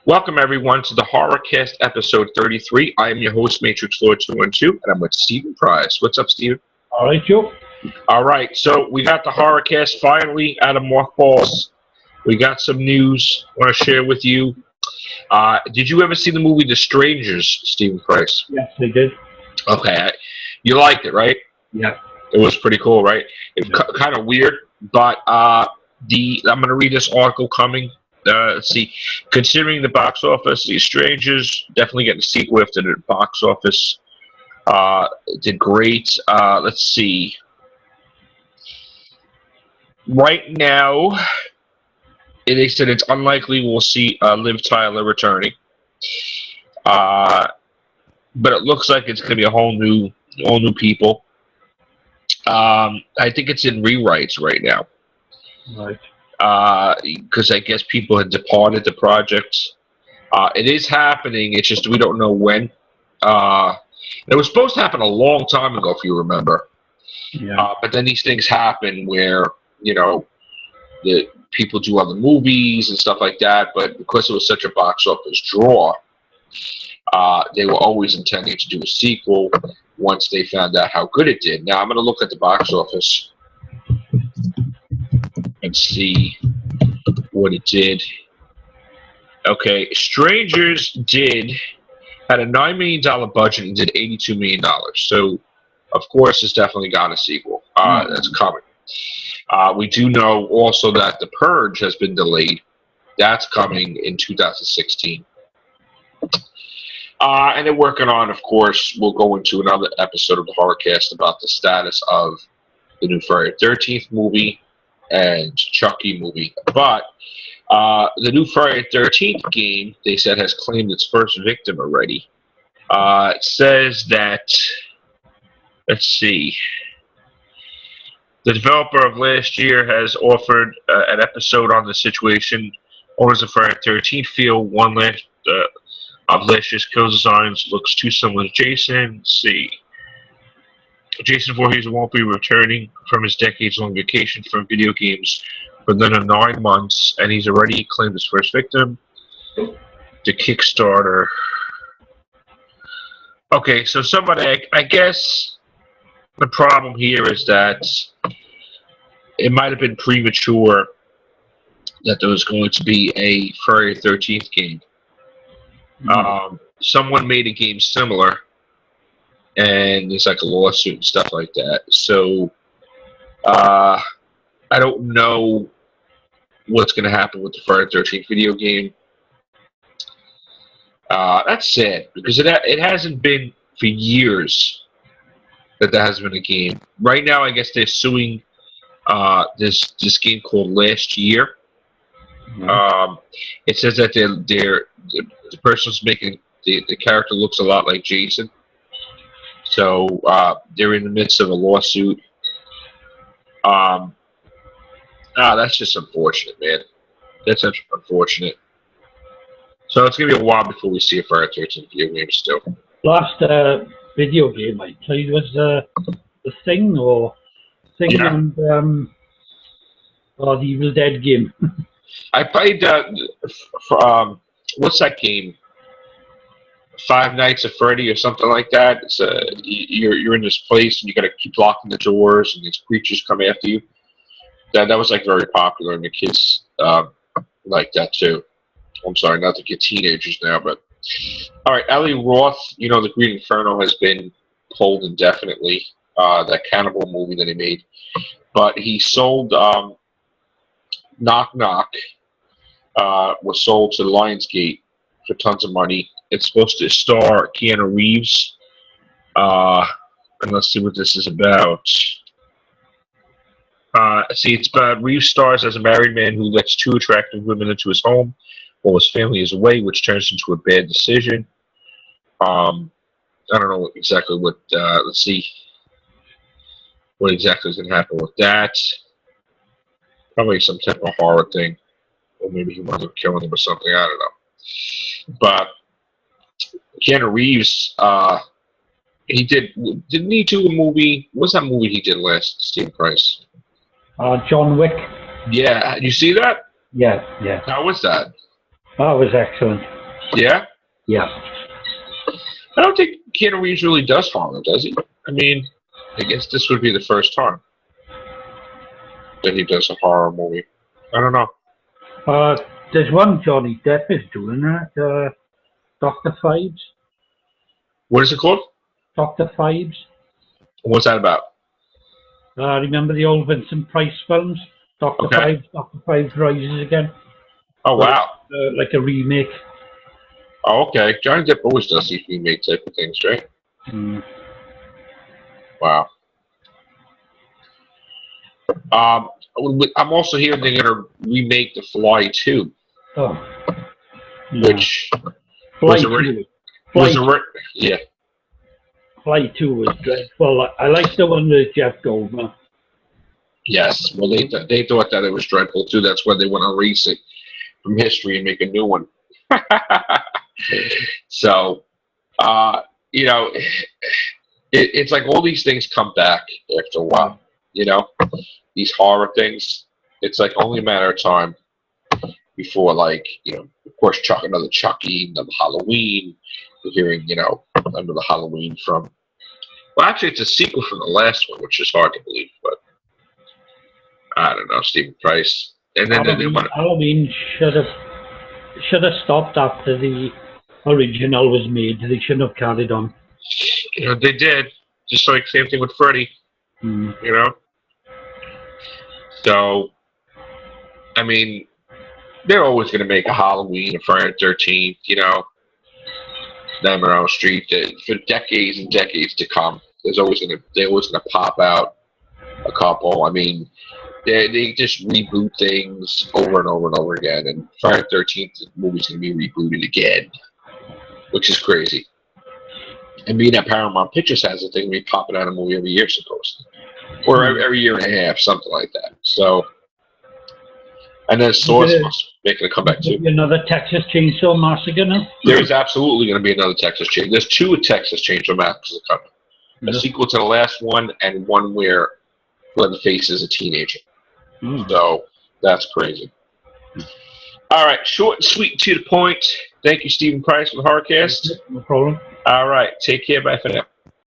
Welcome, everyone, to the HorrorCast episode 33. I am your host, Matrixlord 212, and I'm with Stephen Price. What's up, Stephen? All right, Joe. All right, so we got the HorrorCast finally out of mothballs. We got some news I want to share with you. Did you ever see the movie The Strangers, Stephen Price? Yes, I did. Okay, you liked it, right? Yeah. It was pretty cool, right? It's kind of weird, but I'm going to read this article coming. Let's see. Considering the box office, The Strangers definitely getting a sequel after the box office. Did great. Let's see. Right now, they said it's unlikely we'll see Liv Tyler returning. But it looks like it's going to be all new people. I think it's in rewrites right now. Right. Because I guess people had departed the project. It is happening. It's just we don't know when. It was supposed to happen a long time ago, if you remember. Yeah. But then these things happen where the people do other movies and stuff like that. But because it was such a box office draw, they were always intending to do a sequel once they found out how good it did. Now I'm going to look at the box office and see what it did. Okay, Strangers had a $9 million budget and did $82 million. So, of course, it's definitely got a sequel. That's coming. We do know also that The Purge has been delayed. That's coming in 2016. And they're working on, of course, we'll go into another episode of the HorrorCast about the status of the new Friday the 13th movie and Chucky movie. But the new Friday the 13th game, they said, has claimed its first victim already. It says that, let's see, the developer of last year has offered an episode on the situation. Owners of Friday the 13th feel one of last year's kill designs looks too similar to Jason. Let's see. Jason Voorhees won't be returning from his decades-long vacation from video games for another 9 months, and he's already claimed his first victim. The Kickstarter. Okay, so somebody, I guess the problem here is that it might have been premature that there was going to be a Friday the 13th game. Someone made a game similar, and there's like a lawsuit and stuff like that. So I don't know what's going to happen with the Friday the 13th video game. That's sad because it hasn't been for years that there has been a game. Right now, I guess they're suing this game called Last Year. It says that the person's making the character looks a lot like Jason. So they're in the midst of a lawsuit. That's just unfortunate, man. That's unfortunate. So it's gonna be a while before we see a Friday the 13th video game still. Last video game I played was the Thing and the Evil Dead game. I played what's that game? Five Nights at Freddy or something like that. It's you're in this place and you got to keep locking the doors and these creatures come after you. That was like very popular and the kids like that too. I'm sorry, not to get teenagers now, but all right. Eli Roth, the Green Inferno has been pulled indefinitely. That cannibal movie that he made, but he sold Knock Knock. Was sold to Lionsgate for tons of money. It's supposed to star Keanu Reeves. And let's see what this is about. It's about Reeves stars as a married man who lets two attractive women into his home while his family is away, which turns into a bad decision. I don't know exactly what. Let's see what exactly is going to happen with that. Probably some type of horror thing. Or maybe he wound up killing him or something. I don't know. But Keanu Reeves, didn't he do a movie? What's that movie he did last, Stephen Price? John Wick. Yeah, you see that? Yeah, yeah. How was that? That was excellent. Yeah? Yeah. I don't think Keanu Reeves really does horror, does he? I mean, I guess this would be the first time that he does a horror movie. I don't know. There's one Johnny Depp is doing that. Dr. Phibes. What is it called? Dr. Phibes. What's that about? Remember the old Vincent Price films? Dr. Phibes, Dr. Phibes Rises Again. Oh, wow. Like a remake. Oh, okay. Johnny Depp always does these remake type of things, right? Mm. Wow. I'm also hearing they're going to remake The Fly 2. Oh. Yeah. Which Fly was 2. Yeah. Fly 2 was dreadful. I like the one with Jeff Goldblum. Yes. Well, they thought that it was dreadful, too. That's why they want to erase it from history and make a new one. So, you know, it's like all these things come back after a while, you know, these horror things. It's like only a matter of time before, like, you know, of course, another Chucky, another Halloween. You're hearing, you know, another Halloween from, well, actually, it's a sequel from the last one, which is hard to believe, but I don't know, Stephen Price. And then Halloween should have stopped after the original was made. They shouldn't have carried on. You know, they did. Just like same thing with Freddy. Mm. You know? So, I mean, they're always going to make a Halloween, a Friday the 13th, you know, Nightmare on Elm Street for decades and decades to come. They're always going to pop out a couple. I mean, they just reboot things over and over and over again. And Friday the 13th movie's going to be rebooted again, which is crazy. And being that Paramount Pictures has a thing, we popping out a movie every year, supposedly. Or every year and a half, something like that. So, and then Source must making a comeback too. Another Texas Chainsaw Massacre now? There is absolutely going to be another Texas Chainsaw. There's two Texas Chainsaw Massacres coming. A sequel to the last one, and one where Leatherface is a teenager. So that's crazy. All right, short and sweet and to the point. Thank you, Stephen Price, for the Hardcast. No problem. All right, take care. Bye for now.